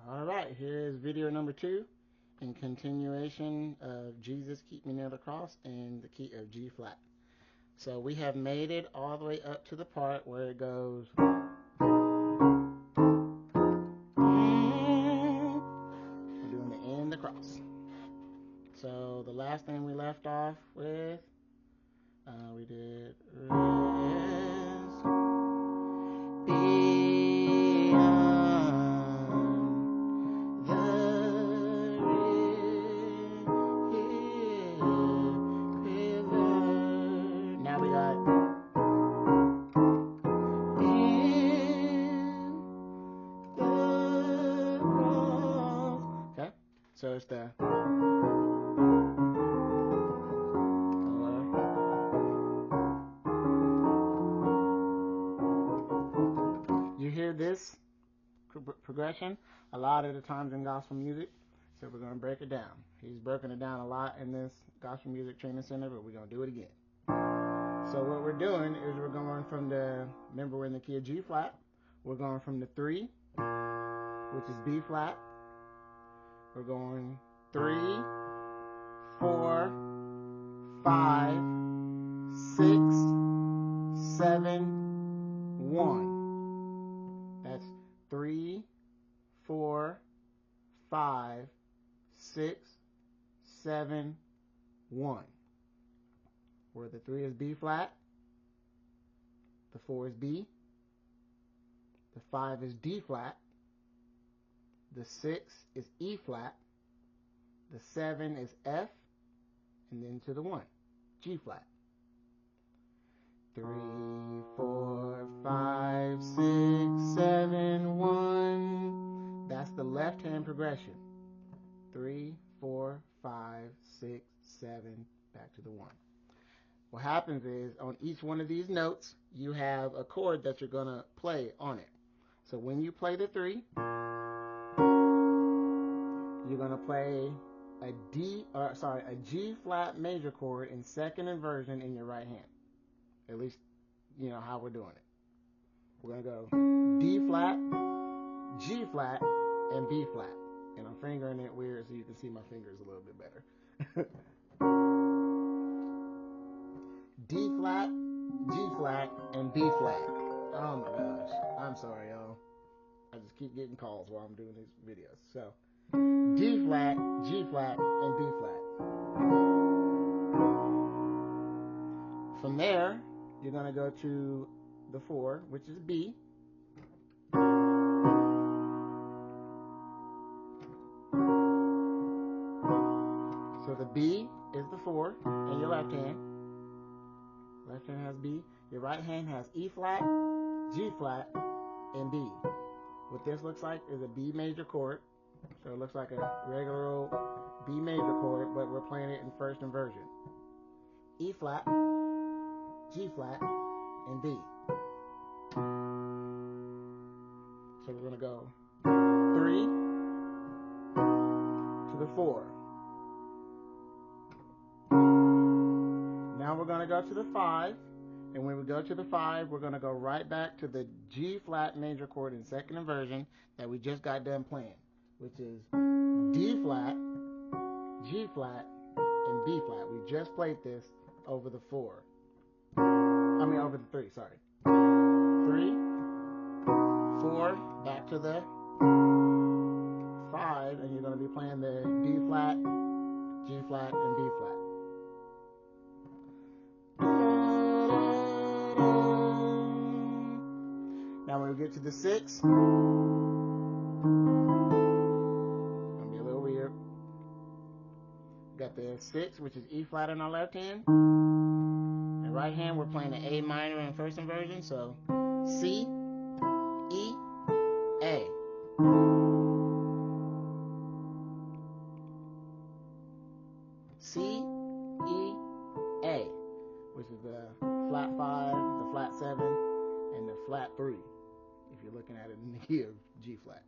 Alright, here is video number 2 in continuation of Jesus Keep Me Near the Cross in the key of G flat. So we have made it all the way up to the part where it goes. We're doing the end of the cross. So the last thing we left off with, we did rest beyond the river. Now we got in the cross. Okay, so it's the you hear this progression a lot of the times in gospel music, so we're going to break it down. He's broken it down a lot in this gospel music training center, but we're going to do it again. So what we're doing is we're going from the, remember we're in the key of G flat, we're going from the 3, which is B flat, we're going 3, 4, 5, 6, 7, 1. That's 3, 4, 5, 6, 7, 1. Where the 3 is B flat, the 4 is B, the 5 is D flat, the 6 is E flat, the 7 is F, and then to the 1, G flat. 3, 4, 5, 6, 7, 1. That's the left hand progression. 3, 4, 5, 6, 7, back to the 1. What happens is on each one of these notes, you have a chord that you're going to play on it. So when you play the 3, you're going to play a G flat major chord in second inversion in your right hand. At least, you know how we're doing it. We're going to go D flat, G flat, and B flat. And I'm fingering it weird so you can see my fingers a little bit better. D flat, G flat, and B flat. Oh my gosh. I'm sorry, y'all. I just keep getting calls while I'm doing these videos. So, D flat, G flat, and B flat. From there, you're going to go to the 4, which is B. So the B is the 4 in your left hand. Left hand has B. Your right hand has E flat, G flat, and B. What this looks like is a B major chord. So it looks like a regular old B major chord, but we're playing it in first inversion. E flat, G flat, and B. So we're going to go 3 to the 4. Now we're going to go to the 5, and when we go to the 5, we're going to go right back to the G flat major chord in second inversion that we just got done playing, which is D flat, G flat, and B flat. We just played this over the 4. Over the 3, sorry. 3, 4, back to the 5, and you're going to be playing the D flat, G flat, and B flat. Now when we get to the 6, it's going to be a little weird. Got the 6, which is E flat in our left hand. In right hand, we're playing the A minor in first inversion, so C, E, A. C, E, A, which is the flat 5, the flat 7, and the flat 3, if you're looking at it in the key of G flat.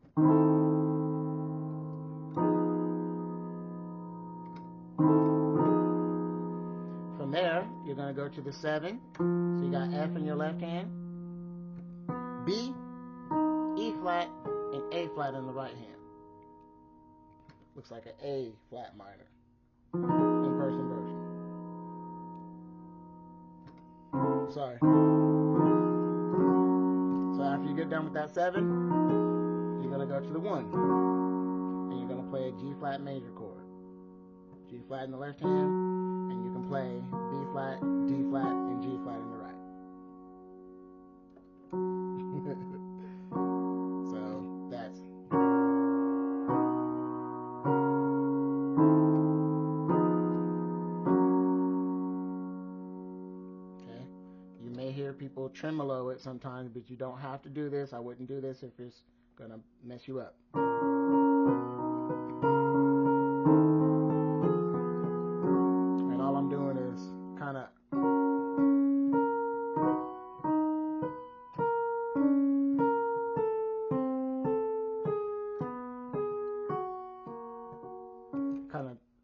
From there, you're going to go to the 7. So you got F in your left hand, B, E flat, and A flat in the right hand. looks like an A flat minor in first inversion. Sorry. So after you get done with that 7, you're going to go to the 1. And you're going to play a G flat major chord. G flat in the left hand, and you can play B flat, D flat, and G flat in the right. So that's okay. You may hear people tremolo it sometimes, but you don't have to do this. I wouldn't do this if it's gonna mess you up. And all I'm doing is kind of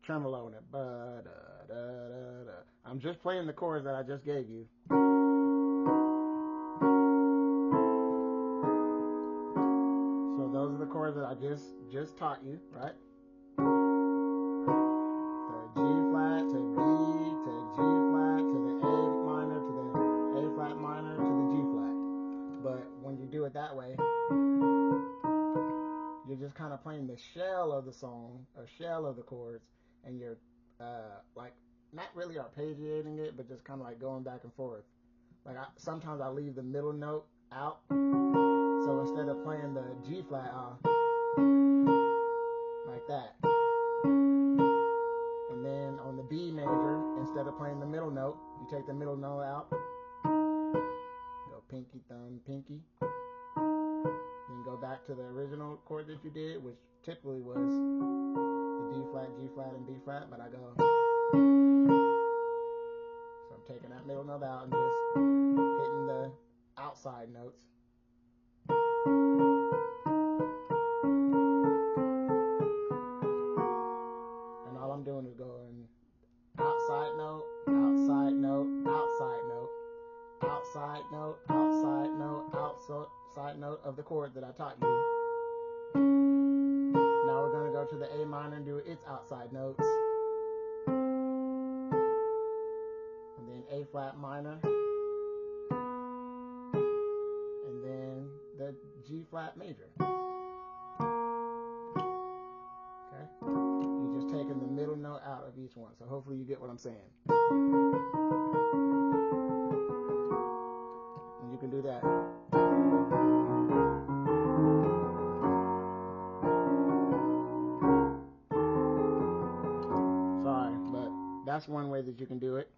tremoloing it. I'm just playing the chords that I just gave you. So those are the chords that I just taught you, right? The G flat to B to G flat to the A minor to the A flat minor to the G flat. But when you do it that way, you're just kind of playing the shell of the song or shell of the chords, and you're like not really arpeggiating it, but just kind of like going back and forth. Like sometimes I leave the middle note out, so instead of playing the G flat, like that. And then on the B major, instead of playing the middle note, you take the middle note out. Go pinky, thumb, pinky. Then go back to the original chord that you did, which typically was the D flat, G flat, and B flat, but I go. So I'm taking that middle note out and just hitting the outside notes. And all I'm doing is going outside note, outside note, outside note, outside note, outside note, outside note of the chord that I taught you. Now we're going to go to the A minor and do its outside notes. And then A flat minor. And then the G flat major. Okay? You're just taking the middle note out of each one. So hopefully you get what I'm saying. And you can do that. Sorry, but that's one way that you can do it.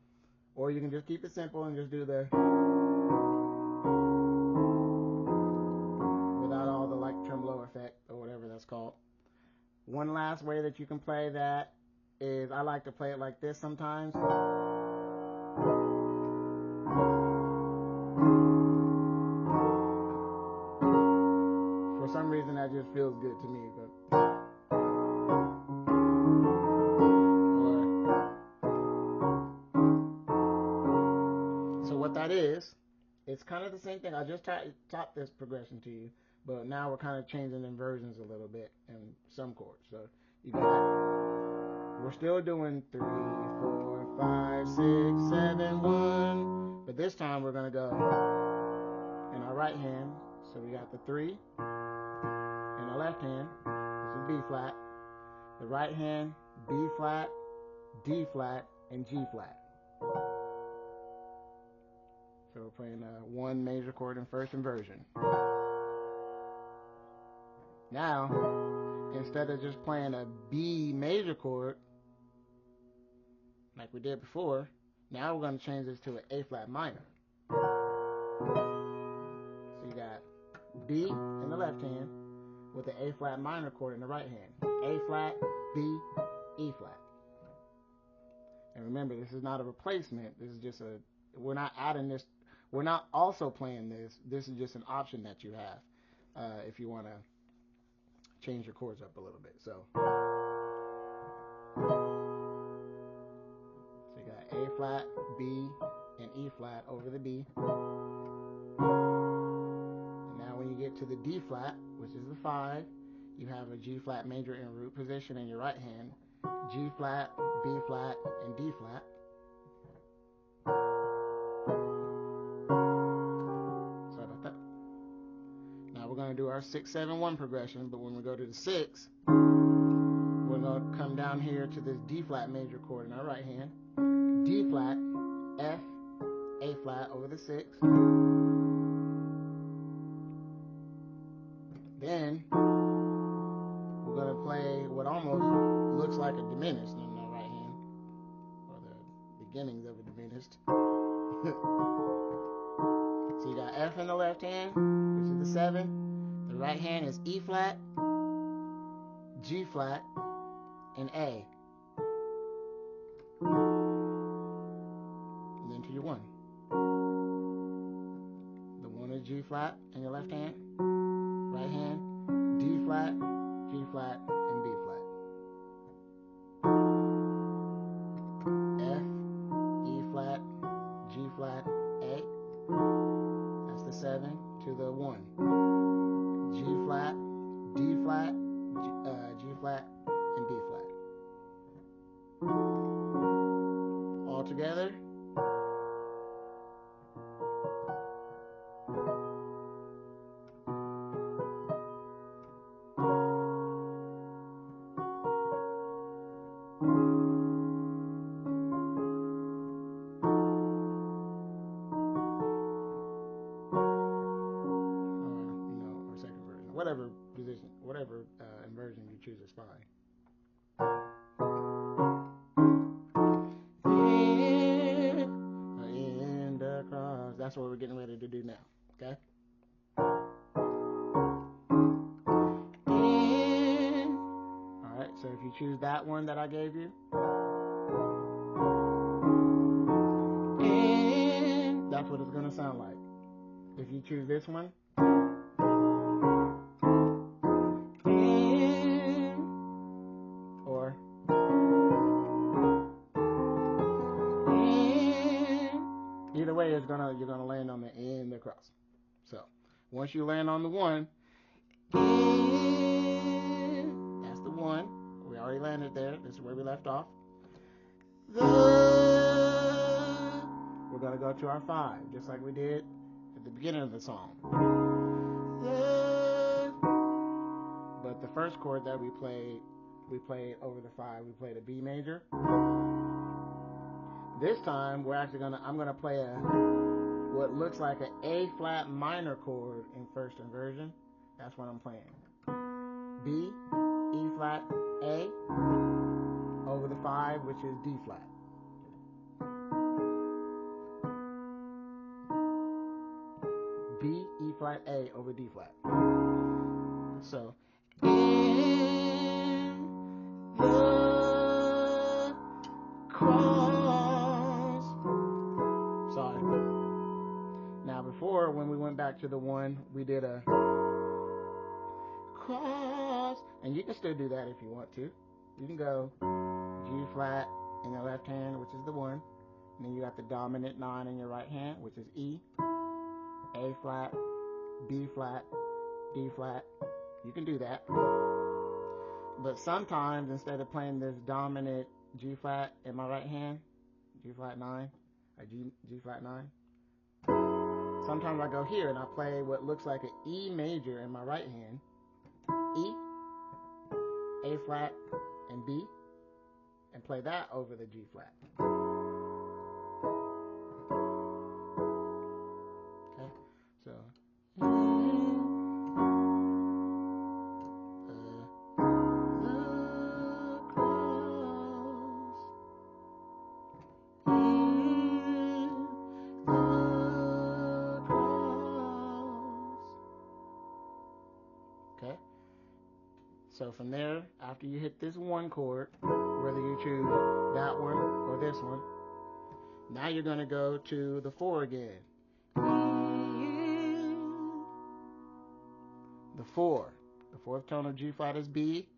Or you can just keep it simple and just do the without all the like tremolo effect or whatever that's called. One last way that you can play that is I like to play it like this sometimes. For some reason that just feels good to me, but so what that is, it's kind of the same thing. I just taught this progression to you, but now we're kind of changing inversions a little bit in some chords. So you got, we're still doing 3, 4, 5, 6, 7, 1, but this time we're going to go in our right hand. So we got the 3 in the left hand. This is B flat. The right hand, B flat, D flat, and G flat. So we're playing one major chord in first inversion. Now, instead of just playing a B major chord, like we did before, now we're going to change this to an A flat minor. So you got B in the left hand with the A flat minor chord in the right hand. A flat, B, E flat. And remember, this is not a replacement. This is just we're not adding this. We're not also playing this. This is just an option that you have if you want to change your chords up a little bit. So you got A flat, B, and E flat over the B. And now when you get to the D flat, which is the 5, you have a G flat major in root position in your right hand, G flat, B flat, and D flat. Sorry about that. Now we're going to do our 6-7-1 progression, but when we go to the 6, we're going to come down here to this D flat major chord in our right hand, D flat, F, A flat over the 6. Then we're going to play what almost looks like a diminished in our right hand, or the beginnings of a diminished. So you got F in the left hand, which is the 7. The right hand is E flat, G flat, and A. And then to your 1. The 1 is G flat in your left hand, right hand, D flat, G flat, and B flat. F, E flat, G flat, A. That's the 7 to the 1. G flat, D flat, G flat, and B flat. All together. Whatever position, whatever inversion you choose is fine. In the cross. That's what we're getting ready to do now. Okay? Alright, so if you choose that one that I gave you, that's what it's going to sound like. If you choose this one, or either way, you're gonna land on the in the cross. So once you land on the 1, that's the 1. We already landed there. This is where we left off. We're gonna go to our 5, just like we did at the beginning of the song. But the first chord that we played over the 5. We played a B major. This time I'm gonna play what looks like an A flat minor chord in first inversion. That's what I'm playing. B, E flat, A over the 5, which is D flat. B, E flat, A over D flat. So in the cross. Sorry. Now before, when we went back to the 1, we did a cross, and you can still do that if you want to. You can go G flat in the left hand, which is the 1, and then you got the dominant 9 in your right hand, which is E, A flat, B flat, D flat. You can do that. But sometimes, instead of playing this dominant G flat in my right hand, G flat 9, or G flat 9, sometimes I go here and I play what looks like an E major in my right hand, E, A flat, and B, and play that over the G flat. Okay, so okay. So from there, after you hit this 1 chord, whether you choose that one or this one, now you're going to go to the 4 again. The 4. The 4th tone of G flat is B,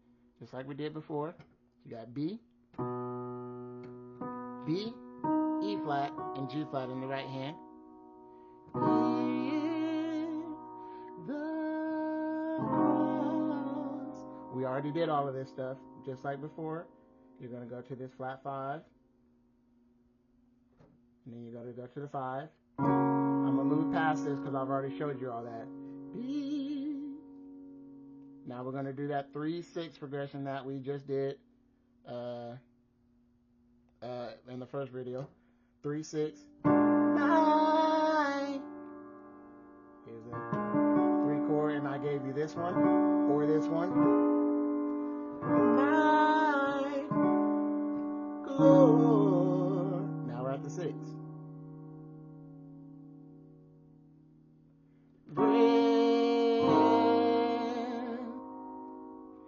just like we did before. You got B, B, E flat, and G flat in the right hand. In the cross, already did all of this stuff, just like before. You're going to go to this flat 5, and then you're going to go to the 5. I'm going to move past this because I've already showed you all that. B. Now we're going to do that 3-6 progression that we just did in the first video. 3-6. My. Here's the 3 chord, and I gave you this one or this one. My Lord. Now we're at the 6.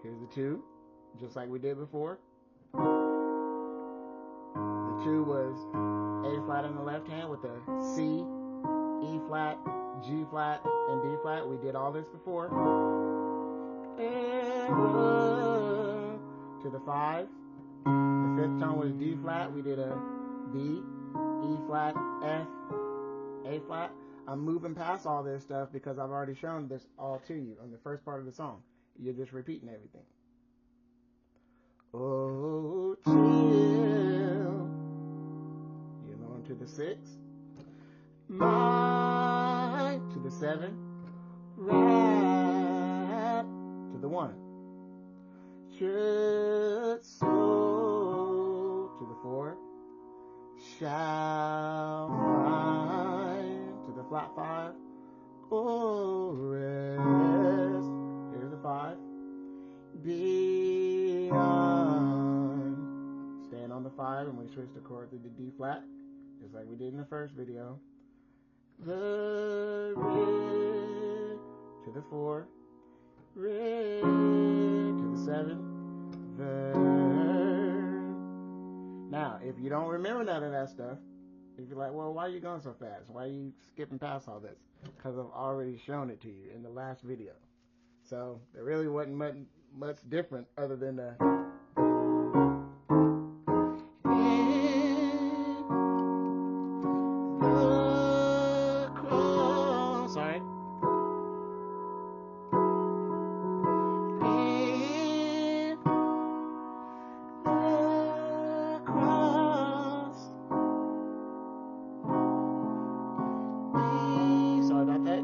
Here's the 2, just like we did before. The 2 was A flat in the left hand with a C, E flat, G flat, and D flat. We did all this before. And to the 5. The 5th tone was D flat. We did a B, E flat, F, A flat. I'm moving past all this stuff because I've already shown this all to you on the first part of the song. You're just repeating everything. Oh, chill. You're going to the 6. My to the 7. Right to the 1. Should so to the 4. Shall find to the flat 5. Oh, rest. Here's the 5. Beyond. Stand on the 5, and we switch the chord to the D flat, just like we did in the first video. The re to the 4. Re to the 7. The. Now, if you don't remember none of that stuff, if you're like, well, why are you going so fast? Why are you skipping past all this? Because I've already shown it to you in the last video. So there really wasn't much different other than the. Sorry. Sorry about that.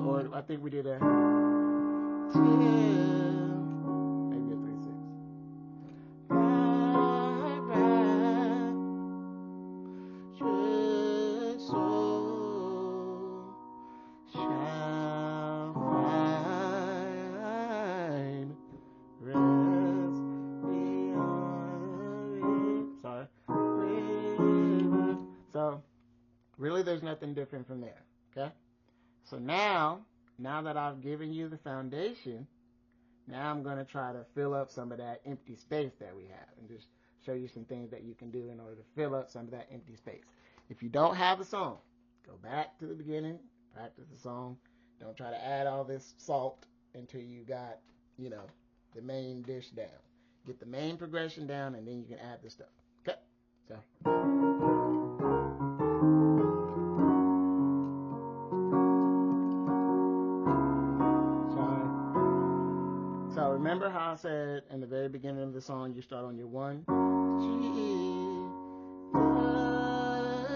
Or I think we did a maybe a 3-6. Shall find rest beyond. Sorry. So really, there's nothing different from there. Okay. So now that I've given you the foundation, now I'm going to try to fill up some of that empty space that we have and just show you some things that you can do in order to fill up some of that empty space. If you don't have a song, go back to the beginning, practice the song. Don't try to add all this salt until you got, the main dish down. Get the main progression down, and then you can add the stuff. Okay? So remember how I said in the very beginning of the song, you start on your 1,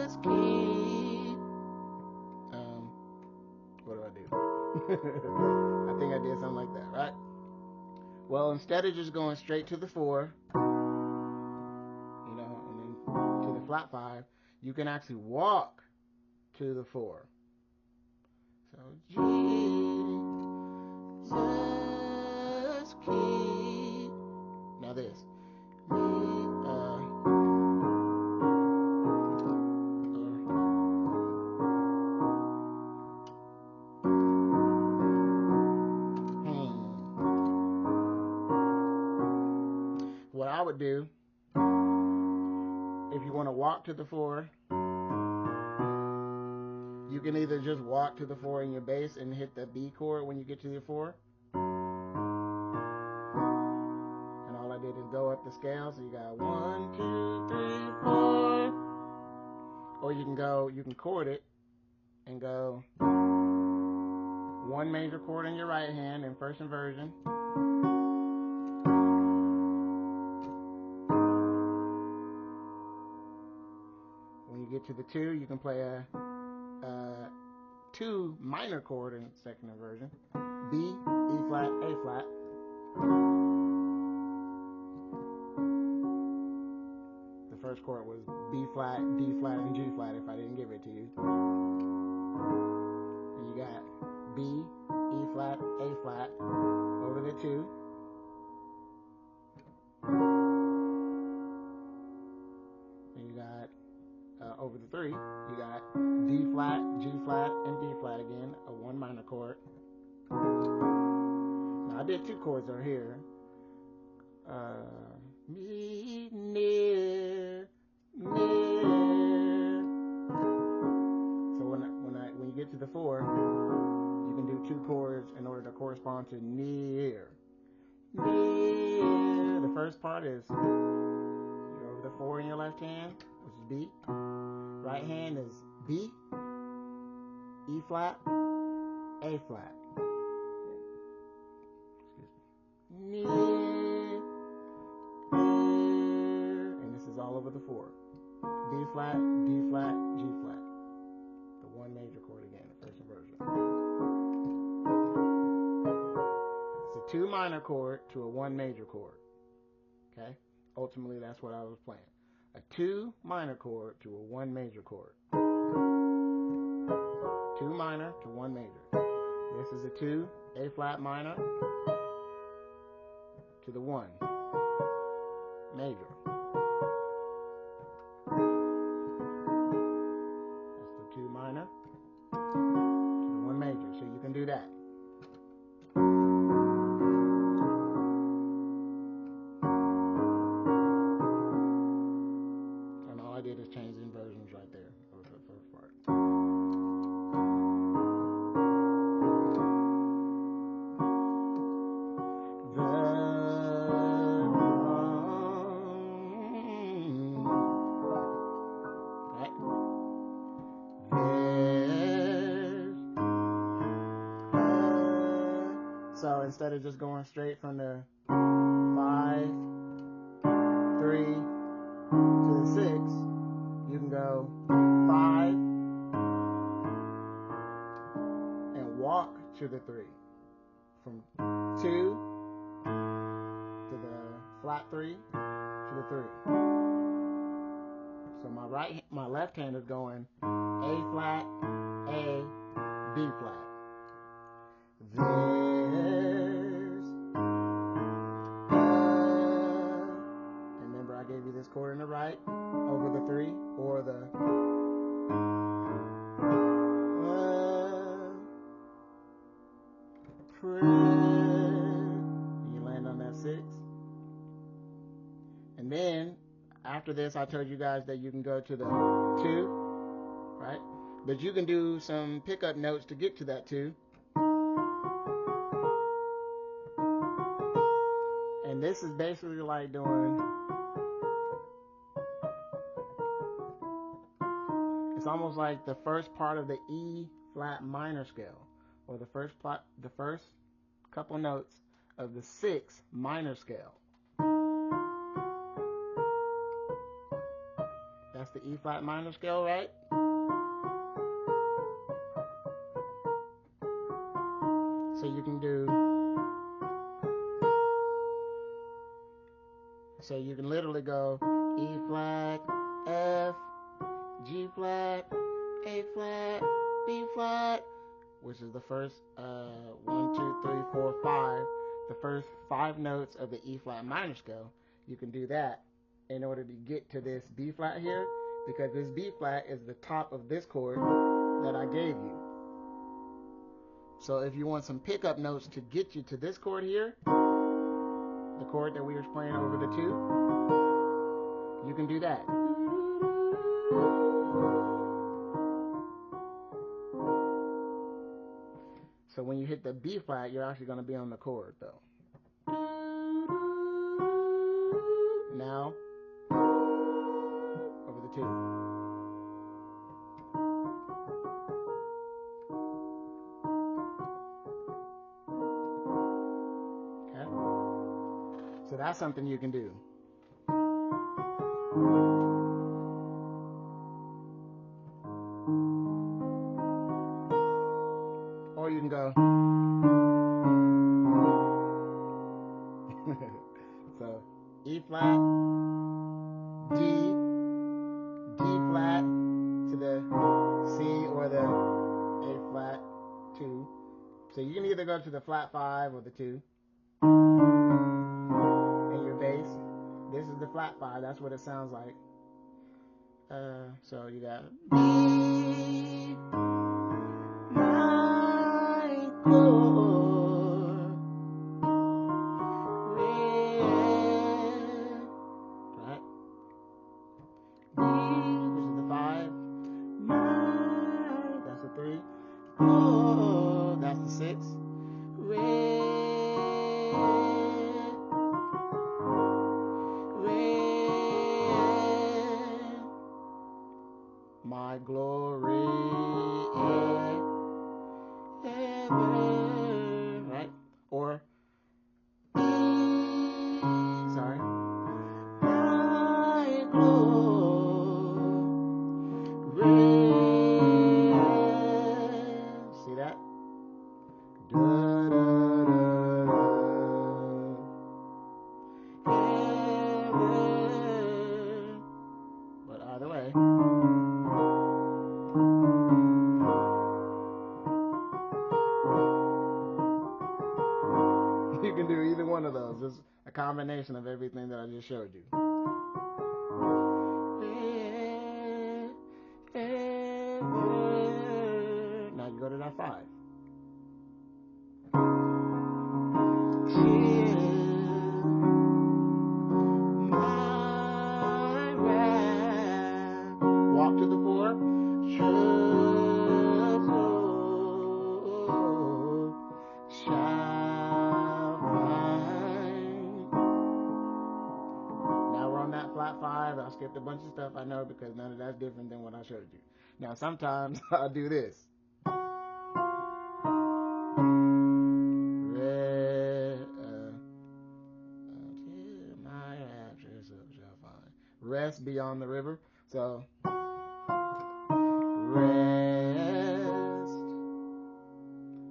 Jesus, keep. What do I do? I think I did something like that, right? Well, instead of just going straight to the 4, and then to the flat 5, you can actually walk to the 4. So, Jesus, keep. Now this. What I would do, if you want to walk to the 4, you can either just walk to the 4 in your bass and hit the B chord when you get to the 4, did is go up the scale. So you got 1, 2, 3, 4. Or you can chord it and go 1 major chord in your right hand in first inversion. When you get to the 2, you can play a 2 minor chord in second inversion. B, E flat, A flat. The first chord was B flat, D flat, and G flat if I didn't give it to you. And you got B, E flat, A flat over the 2. And you got over the 3, you got D flat, G flat, and B flat again, a 1 minor chord. Now I did 2 chords over here. Me near. So when you get to the 4, you can do 2 chords in order to correspond to near. Near. The first part is you're over the 4 in your left hand, which is B. Right hand is B, E flat, A flat. Near, and this is all over the 4. B flat, D flat, G flat. The 1 major chord again, the first inversion. It's a 2 minor chord to a 1 major chord. Okay? Ultimately, that's what I was playing. A 2 minor chord to a 1 major chord. 2 minor to 1 major. This is a 2, A flat minor to the 1 major. That's the 2 minor to the 1 major. So you can do that. And all I did is change the inversions right there for the first part. So instead of just going straight from the 5, 3 to the 6, you can go 5 and walk to the 3. From 2 to the flat 3 to the 3. So my left hand is going A flat, A, B flat. There's and remember I gave you this chord in the right over the 3 or the and you land on that 6. And then after this I told you guys that you can go to the 2, right? But you can do some pickup notes to get to that 2. And this is basically like doing, it's almost like the first part of the E flat minor scale, or the first couple notes of the 6 minor scale. That's the E flat minor scale, right? So you can literally go E flat, F, G flat, A flat, B flat, which is the first 1, 2, 3, 4, 5, the first 5 notes of the E flat minor scale. You can do that in order to get to this B flat here, because this B flat is the top of this chord that I gave you. So if you want some pickup notes to get you to this chord here, the chord that we were playing over the 2, you can do that. So when you hit the B flat, you're actually going to be on the chord though. Now, over the 2. Okay? So that's something you can do. Or you can go. So E flat, D, D flat to the C or the A flat 2. So you can either go to the flat 5 or the 2. And your bass, this is the flat 5. That's what it sounds like. So you got B, my chord, right? B, which is the 5. That's the 3. Oh, that's the 6. My glory ever, right? Or sorry. My glory. See that? Da, da, da, da. But either way. You can do either one of those. It's a combination of everything that I just showed you. Now you go to that 5. Walk to the 4. Flat 5. I skipped a bunch of stuff, I know, because none of that's different than what I showed you. Now sometimes I'll do this. Rest beyond the river. So rest.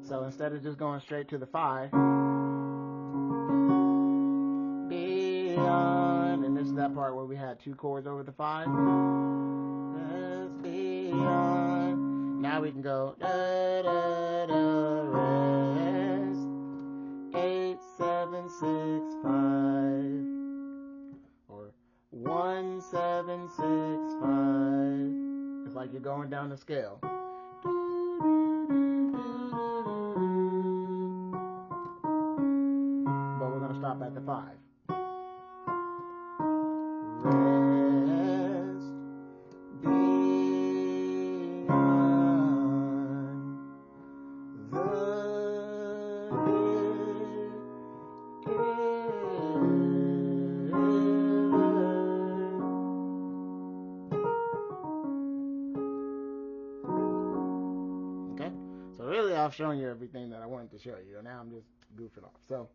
So instead of just going straight to the 5, beyond, and this is that part where we had 2 chords over the 5. Rest beyond. Now we can go da, da, da, rest. 8, 7, 6, 5. Or 1, 7, 6, 5. It's like you're going down the scale. But we're going to stop at the 5. Okay, so really I've shown you everything that I wanted to show you, and now I'm just goofing off. So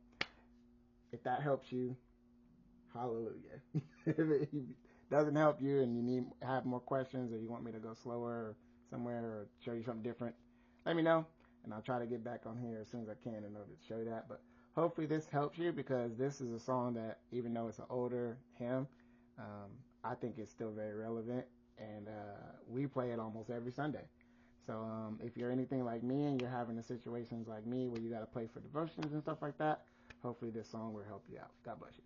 if that helps you, hallelujah. If it doesn't help you and you have more questions, or you want me to go slower or somewhere or show you something different, let me know, and I'll try to get back on here as soon as I can in order to show you that. But hopefully this helps you, because this is a song that, even though it's an older hymn, I think it's still very relevant, and we play it almost every Sunday. So if you're anything like me and you're having the situations like me where you got to play for devotions and stuff like that, hopefully this song will help you out. God bless you.